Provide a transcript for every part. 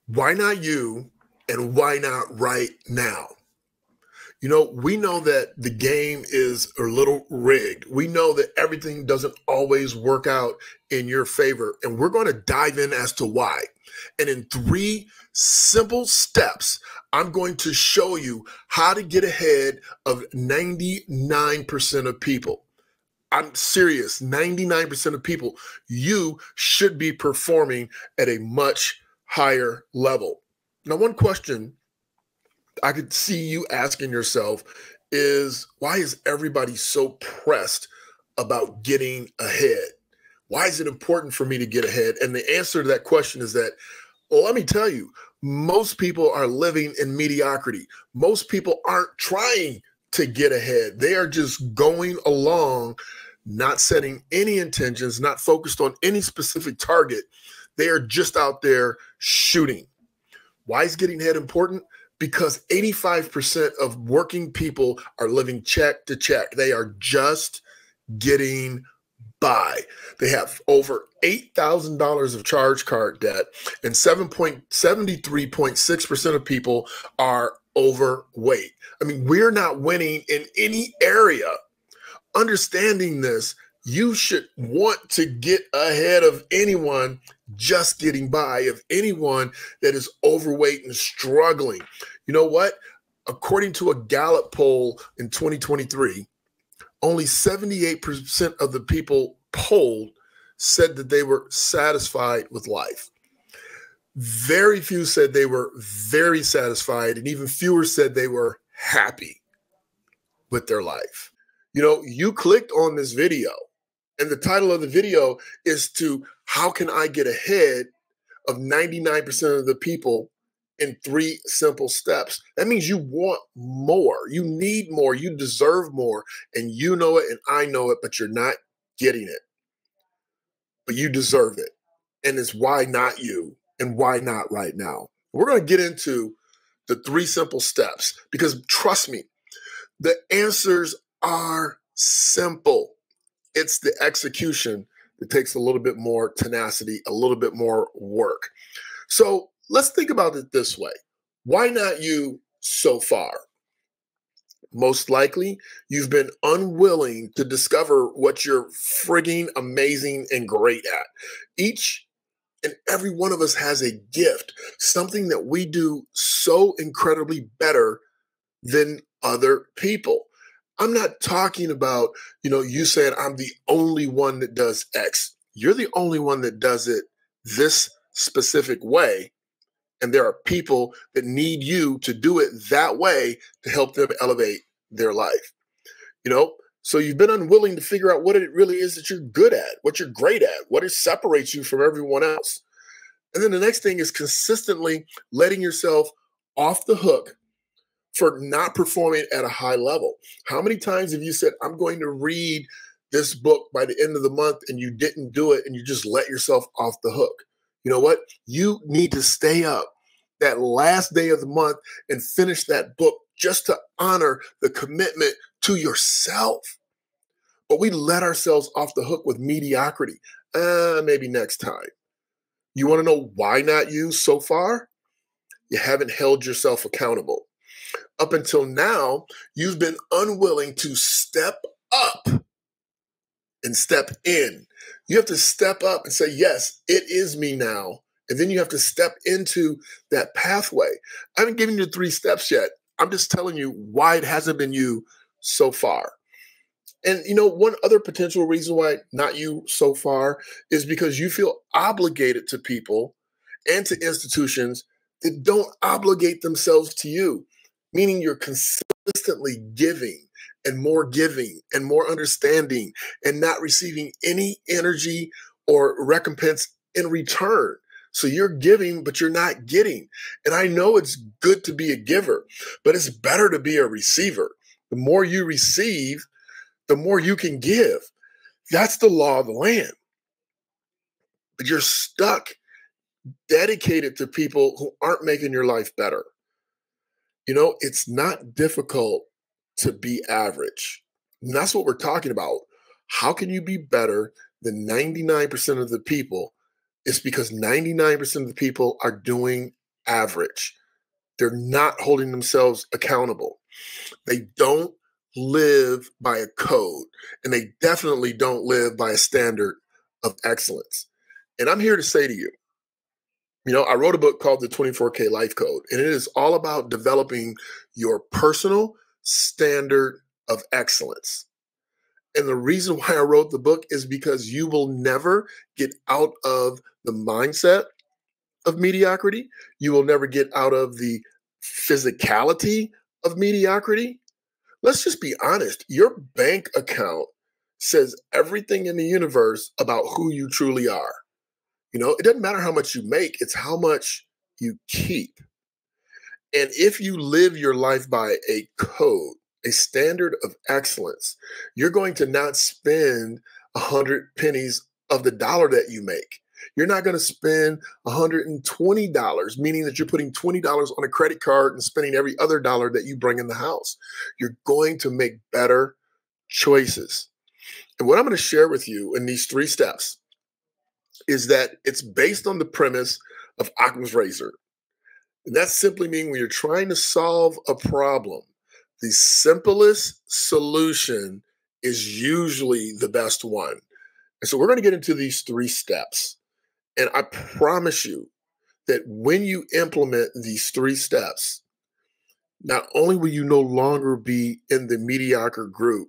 Why not you and why not right now? You know, we know that the game is a little rigged. We know that everything doesn't always work out in your favor. And we're going to dive in as to why. And in 3 simple steps, I'm going to show you how to get ahead of 99% of people. I'm serious, 99% of people. You should be performing at a much higher level. Now, one question I could see you asking yourself is, why is everybody so pressed about getting ahead? Why is it important for me to get ahead? And the answer to that question is that, well, let me tell you, most people are living in mediocrity. Most people aren't trying to get ahead. They are just going along, not setting any intentions, not focused on any specific target. They are just out there shooting. Why is getting ahead important? Because 85% of working people are living check to check. They are just getting by. They have over $8,000 of charge card debt, and 73.6% of people are overweight. I mean, we're not winning in any area. Understanding this, you should want to get ahead of anyone just getting by, of anyone that is overweight and struggling. You know what? According to a Gallop poll in 2023, only 78% of the people polled said that they were satisfied with life. Very few said they were very satisfied, and even fewer said they were happy with their life. You know, you clicked on this video, and the title of the video is to how can I get ahead of 99% of the people in 3 simple steps. That means you want more. You need more. You deserve more. And you know it and I know it, but you're not getting it. But you deserve it. And it's why not you and why not right now. We're going to get into the 3 simple steps because trust me, the answers are simple. It's the execution that takes a little bit more tenacity, a little bit more work. So let's think about it this way. Why not you so far? Most likely, you've been unwilling to discover what you're frigging amazing and great at. Each and every one of us has a gift, something that we do so incredibly better than other people. I'm not talking about, you said I'm the only one that does X. You're the only one that does it this specific way. And there are people that need you to do it that way to help them elevate their life. So you've been unwilling to figure out what it really is that you're good at, what you're great at, what it separates you from everyone else. And then the next thing is consistently letting yourself off the hook for not performing at a high level. How many times have you said, I'm going to read this book by the end of the month, and you didn't do it and you just let yourself off the hook? You know what? You need to stay up that last day of the month and finish that book just to honor the commitment to yourself. But we let ourselves off the hook with mediocrity. Maybe next time. You want to know why not you so far? You haven't held yourself accountable. Up until now, you've been unwilling to step up and step in. You have to step up and say, yes, it is me now. And then you have to step into that pathway. I haven't given you 3 steps yet. I'm just telling you why it hasn't been you so far. And one other potential reason why not you so far is because you feel obligated to people and to institutions that don't obligate themselves to you, meaning you're consistently giving and more understanding and not receiving any energy or recompense in return. So you're giving, but you're not getting. And I know it's good to be a giver, but it's better to be a receiver. The more you receive, the more you can give. That's the law of the land. But you're stuck, dedicated to people who aren't making your life better. It's not difficult to be average. And that's what we're talking about. How can you be better than 99% of the people? It's because 99% of the people are doing average. They're not holding themselves accountable. They don't live by a code, and they definitely don't live by a standard of excellence. And I'm here to say to you, I wrote a book called The 24K Life Code, and it is all about developing your personal standard of excellence. And the reason why I wrote the book is because you will never get out of the mindset of mediocrity. You will never get out of the physicality of mediocrity. Let's just be honest. Your bank account says everything in the universe about who you truly are. It doesn't matter how much you make, it's how much you keep. And if you live your life by a code, a standard of excellence, you're going to not spend 100 pennies of the dollar that you make. You're not going to spend $120, meaning that you're putting $20 on a credit card and spending every other dollar that you bring in the house. You're going to make better choices. And what I'm going to share with you in these 3 steps is that it's based on the premise of Occam's razor. And that simply means when you're trying to solve a problem, the simplest solution is usually the best one. And so we're going to get into these 3 steps. And I promise you that when you implement these 3 steps, not only will you no longer be in the mediocre group,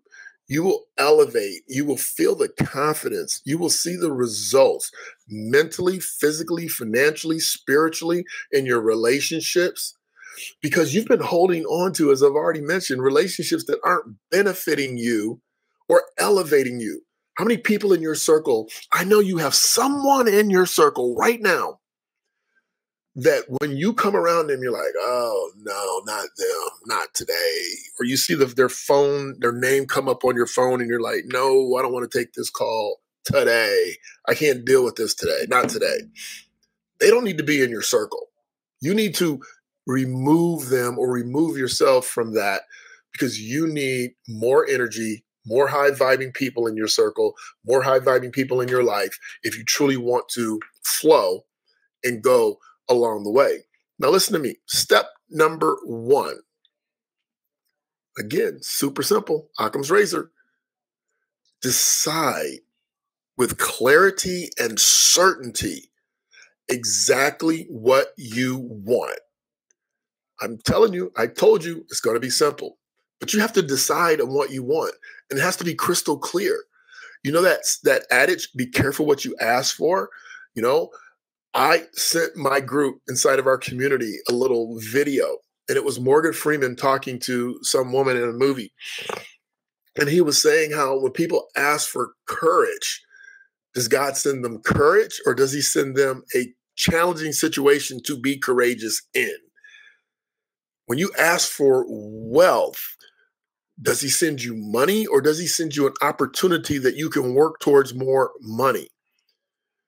you will elevate, you will feel the confidence, you will see the results mentally, physically, financially, spiritually, in your relationships, because you've been holding on to, as I've already mentioned, relationships that aren't benefiting you or elevating you. How many people in your circle? I know you have someone in your circle right now that when you come around them, you're like, oh, no, not them, not today. Or you see their phone, their name come up on your phone and you're like, no, I don't want to take this call today. I can't deal with this today, not today. They don't need to be in your circle. You need to remove them or remove yourself from that, because you need more energy, more high-vibing people in your circle, more high-vibing people in your life if you truly want to flow and go along the way. Now, listen to me. Step number 1. Again, super simple. Occam's razor. Decide with clarity and certainty exactly what you want. I'm telling you, I told you it's going to be simple, but you have to decide on what you want, and it has to be crystal clear. That adage, be careful what you ask for. I sent my group inside of our community a little video, and it was Morgan Freeman talking to some woman in a movie. And he was saying how when people ask for courage, does God send them courage, or does he send them a challenging situation to be courageous in? When you ask for wealth, does he send you money, or does he send you an opportunity that you can work towards more money?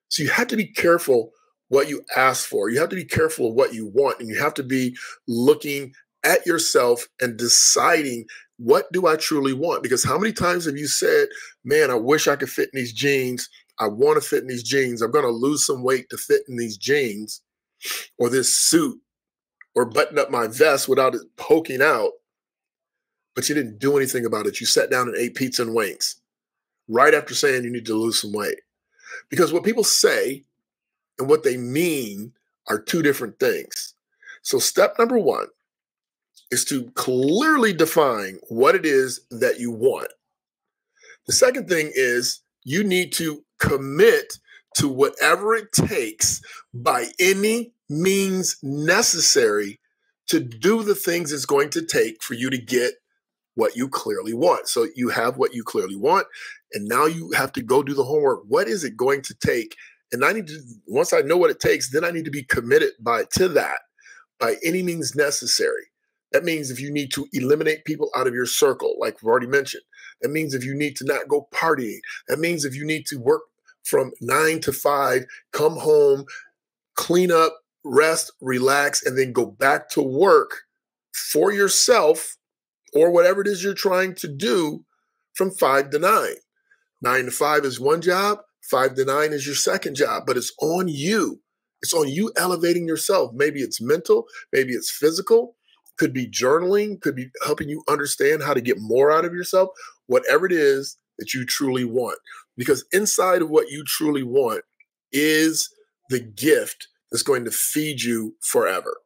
So you have to be careful what you ask for. You have to be careful of what you want, and you have to be looking at yourself and deciding, what do I truly want? Because how many times have you said, man, I wish I could fit in these jeans. I want to fit in these jeans. I'm going to lose some weight to fit in these jeans or this suit, or button up my vest without it poking out. But you didn't do anything about it. You sat down and ate pizza and wings right after saying you need to lose some weight. Because what people say and what they mean are 2 different things. So step number 1 is to clearly define what it is that you want. The second thing is you need to commit to whatever it takes by any means necessary to do the things it's going to take for you to get what you clearly want. So you have what you clearly want, and now you have to go do the homework. What is it going to take? And once I know what it takes, then I need to be committed to that by any means necessary. That means if you need to eliminate people out of your circle, like we've already mentioned, that means if you need to not go partying, that means if you need to work from 9 to 5, come home, clean up, rest, relax, and then go back to work for yourself or whatever it is you're trying to do from 5 to 9. 9 to 5 is one job, 5 to 9 is your second job, but it's on you It's on you elevating yourself. Maybe it's mental, maybe it's physical, could be journaling, could be helping you understand how to get more out of yourself, whatever it is that you truly want. Because inside of what you truly want is the gift that's going to feed you forever.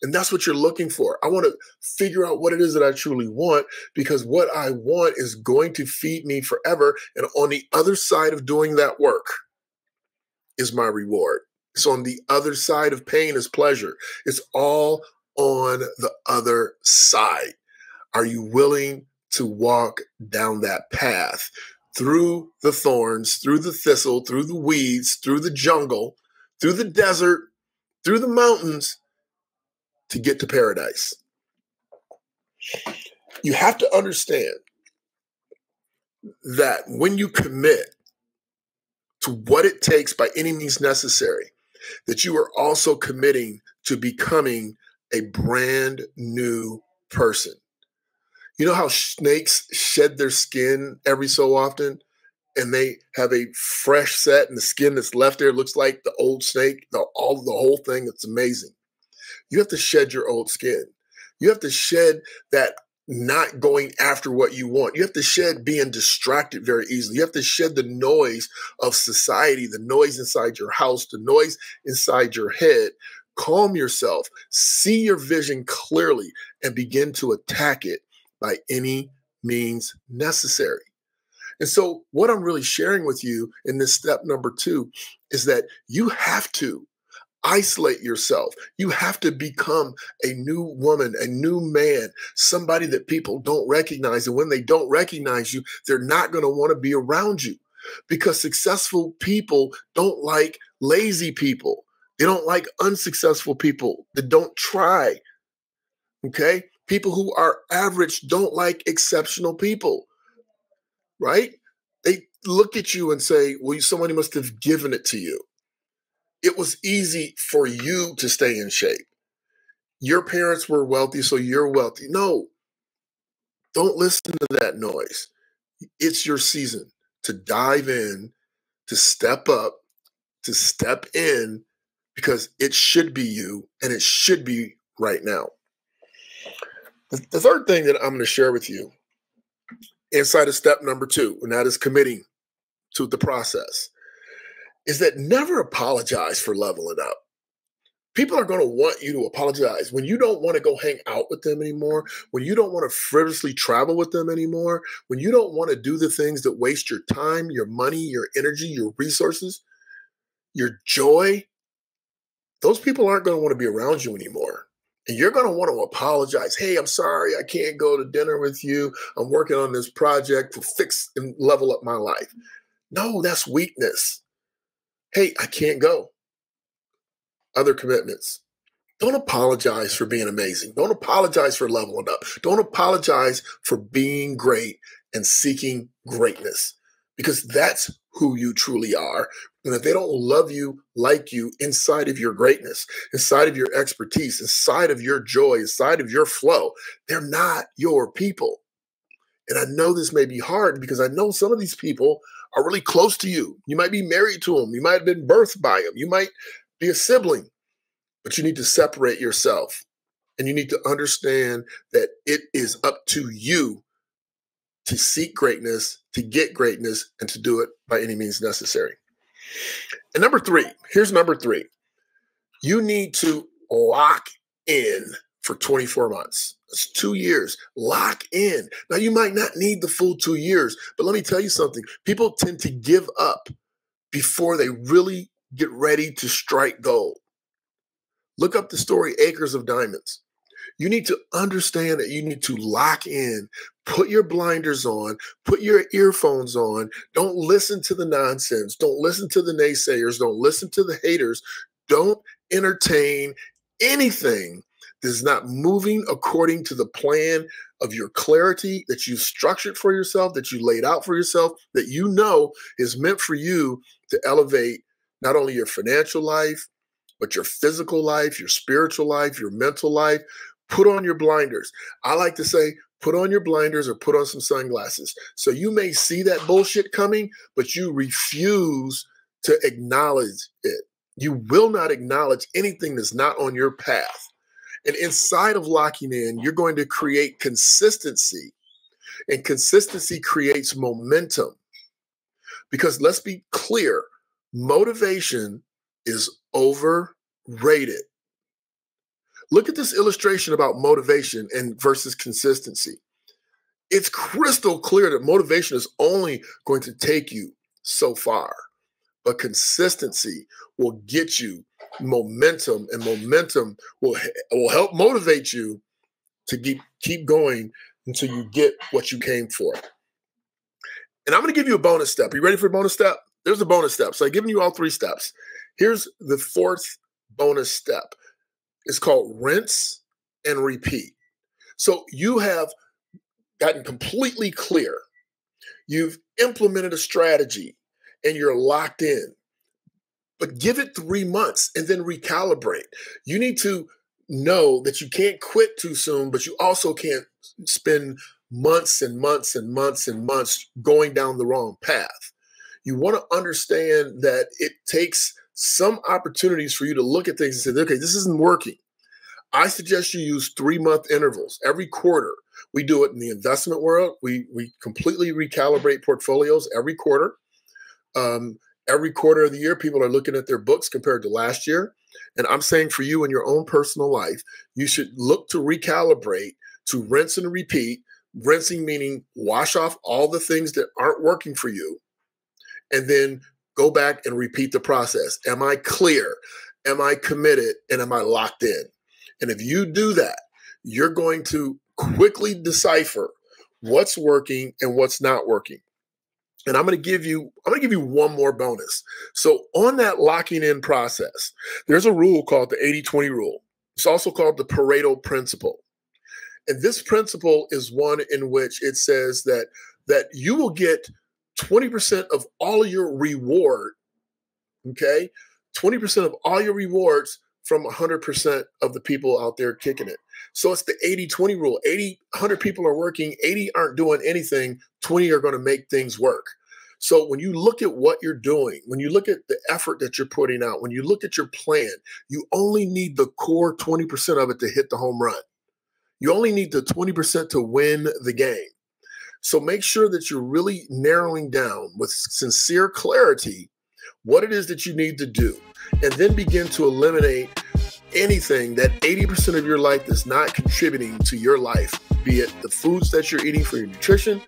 And that's what you're looking for. I want to figure out what it is that I truly want, because what I want is going to feed me forever. And on the other side of doing that work is my reward. So on the other side of pain is pleasure. It's all on the other side. Are you willing to walk down that path through the thorns, through the thistle, through the weeds, through the jungle, through the desert, through the mountains, to get to paradise? You have to understand that when you commit to what it takes by any means necessary, that you are also committing to becoming a brand new person. You know how snakes shed their skin every so often, and they have a fresh set, and the skin that's left there looks like the old snake, the whole thing. It's amazing. You have to shed your old skin. You have to shed that not going after what you want. You have to shed being distracted very easily. You have to shed the noise of society, the noise inside your house, the noise inside your head. Calm yourself, see your vision clearly, and begin to attack it by any means necessary. And so what I'm really sharing with you in this step number 2 is that you have to isolate yourself. You have to become a new woman, a new man, somebody that people don't recognize. And when they don't recognize you, they're not going to want to be around you, because successful people don't like lazy people. They don't like unsuccessful people that don't try. Okay? People who are average don't like exceptional people, right? They look at you and say, well, somebody must have given it to you. It was easy for you to stay in shape. Your parents were wealthy, so you're wealthy. No, don't listen to that noise. It's your season to dive in, to step up, to step in, because it should be you, and it should be right now. The third thing that I'm going to share with you inside of step number 2, and that is committing to the process, is that never apologize for leveling up. People are going to want you to apologize when you don't want to go hang out with them anymore, when you don't want to frivolously travel with them anymore, when you don't want to do the things that waste your time, your money, your energy, your resources, your joy. Those people aren't going to want to be around you anymore. And you're going to want to apologize. Hey, I'm sorry, I can't go to dinner with you. I'm working on this project to fix and level up my life. No, that's weakness. Hey, I can't go. Other commitments. Don't apologize for being amazing. Don't apologize for leveling up. Don't apologize for being great and seeking greatness, because that's who you truly are. And if they don't love you, like you inside of your greatness, inside of your expertise, inside of your joy, inside of your flow, they're not your people. And I know this may be hard, because I know some of these people are really close to you. You might be married to them. You might have been birthed by them. You might be a sibling, but you need to separate yourself, and you need to understand that it is up to you to seek greatness, to get greatness, and to do it by any means necessary. And number 3, here's number 3. You need to lock in for 24 months. It's 2 years. Lock in. Now, you might not need the full 2 years, but let me tell you something. People tend to give up before they really get ready to strike gold. Look up the story Acres of Diamonds. You need to understand that you need to lock in, put your blinders on, put your earphones on. Don't listen to the nonsense. Don't listen to the naysayers. Don't listen to the haters. Don't entertain anything that is not moving according to the plan of your clarity that you've structured for yourself, that you laid out for yourself, that you know is meant for you to elevate not only your financial life, but your physical life, your spiritual life, your mental life. Put on your blinders. I like to say, put on your blinders or put on some sunglasses. So you may see that bullshit coming, but you refuse to acknowledge it. You will not acknowledge anything that's not on your path. And inside of locking in, you're going to create consistency. And consistency creates momentum. Because let's be clear, motivation is overrated. Look at this illustration about motivation and versus consistency. It's crystal clear that motivation is only going to take you so far, but consistency will get you momentum, and momentum will help motivate you to keep going until you get what you came for. And I'm going to give you a bonus step. Are you ready for a bonus step? There's a bonus step. So I've given you all 3 steps. Here's the 4th bonus step. It's called rinse and repeat. So you have gotten completely clear. You've implemented a strategy and you're locked in. But give it 3 months and then recalibrate. You need to know that you can't quit too soon, but you also can't spend months and months and months and months going down the wrong path. You want to understand that it takes some opportunities for you to look at things and say, okay, this isn't working. I suggest you use 3-month intervals every quarter. We do it in the investment world. We completely recalibrate portfolios every quarter. Every quarter of the year, people are looking at their books compared to last year. And I'm saying for you in your own personal life, you should look to recalibrate, to rinse and repeat. Rinsing meaning wash off all the things that aren't working for you, and then go back and repeat the process. Am I clear? Am I committed? And am I locked in? And if you do that, you're going to quickly decipher what's working and what's not working. And I'm going to give you one more bonus. So on that locking in process, there's a rule called the 80-20 rule. It's also called the Pareto principle. And this principle is one in which it says that you will get 20% of all of your reward, okay? 20% of all your rewards from 100% of the people out there kicking it. So it's the 80-20 rule. 100 people are working, 80 aren't doing anything, 20 are going to make things work. So when you look at what you're doing, when you look at the effort that you're putting out, when you look at your plan, you only need the core 20% of it to hit the home run. You only need the 20% to win the game. So make sure that you're really narrowing down with sincere clarity what it is that you need to do, and then begin to eliminate anything that 80% of your life is not contributing to your life, be it the foods that you're eating for your nutrition,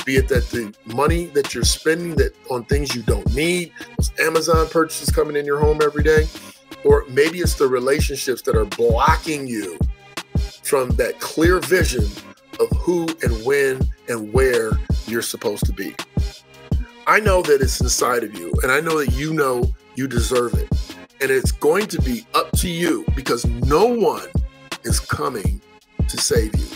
be it that the money that you're spending on things you don't need, those Amazon purchases coming in your home every day, or maybe it's the relationships that are blocking you from that clear vision of who and when and where you're supposed to be. I know that it's inside of you, and I know that you know you deserve it. And it's going to be up to you, because no one is coming to save you.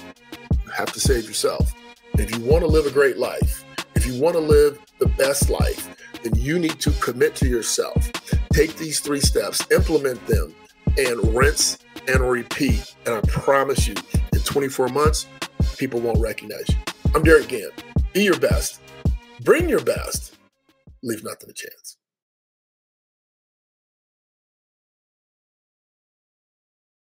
You have to save yourself. And if you want to live a great life, if you want to live the best life, then you need to commit to yourself. Take these 3 steps, implement them, and rinse and repeat. And I promise you, in 24 months, people won't recognize you. I'm Derick Gant. Be your best. Bring your best. Leave nothing to chance.